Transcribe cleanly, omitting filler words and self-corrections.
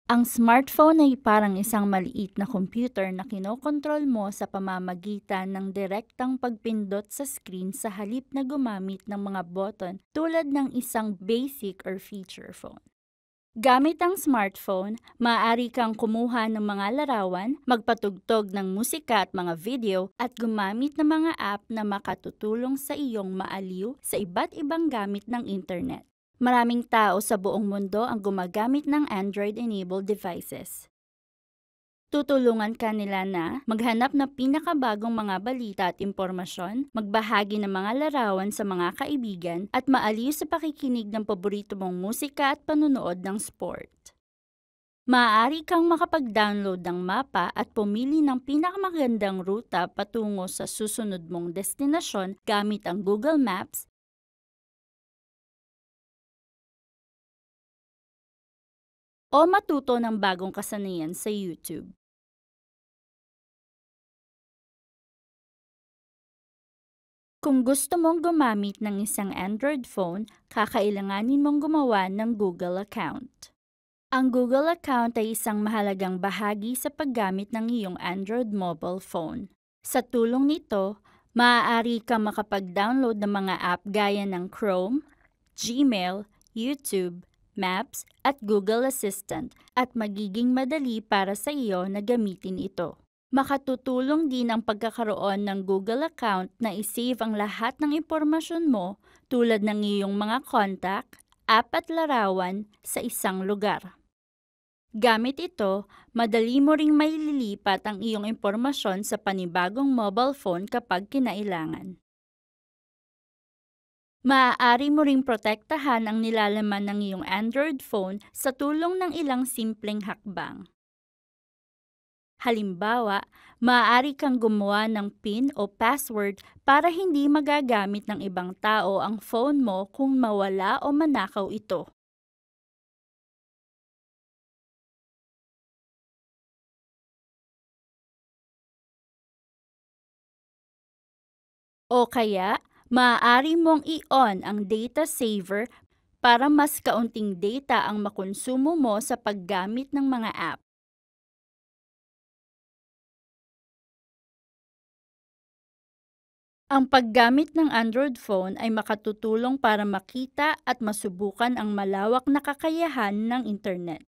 Ang smartphone ay parang isang maliit na computer na kinokontrol mo sa pamamagitan ng direktang pagpindot sa screen sa halip na gumamit ng mga button tulad ng isang basic or feature phone. Gamit ang smartphone, maaari kang kumuha ng mga larawan, magpatugtog ng musika at mga video, at gumamit ng mga app na makatutulong sa iyong maaliw sa iba't ibang gamit ng internet. Maraming tao sa buong mundo ang gumagamit ng Android-enabled devices. Tutulungan ka nila na maghanap ng pinakabagong mga balita at impormasyon, magbahagi ng mga larawan sa mga kaibigan, at maaliw sa pakikinig ng paborito mong musika at panunood ng sport. Maaari kang makapag-download ng mapa at pumili ng pinakamagandang ruta patungo sa susunod mong destinasyon gamit ang Google Maps o matuto ng bagong kasanayan sa YouTube. Kung gusto mong gumamit ng isang Android phone, kakailanganin mong gumawa ng Google account. Ang Google account ay isang mahalagang bahagi sa paggamit ng iyong Android mobile phone. Sa tulong nito, maaari kang makapag-download ng mga app gaya ng Chrome, Gmail, YouTube, Maps, at Google Assistant, at magiging madali para sa iyo na gamitin ito. Makatutulong din ang pagkakaroon ng Google account na isave ang lahat ng impormasyon mo tulad ng iyong mga contact, app at larawan sa isang lugar. Gamit ito, madali mo ring maililipat ang iyong impormasyon sa panibagong mobile phone kapag kinailangan. Maaari mo ring protektahan ang nilalaman ng iyong Android phone sa tulong ng ilang simpleng hakbang. Halimbawa, maaari kang gumawa ng PIN o password para hindi magagamit ng ibang tao ang phone mo kung mawala o manakaw ito. O kaya, maaari mong i-on ang data saver para mas kaunting data ang makonsumo mo sa paggamit ng mga app. Ang paggamit ng Android phone ay makatutulong para makita at masubukan ang malawak na kakayahan ng internet.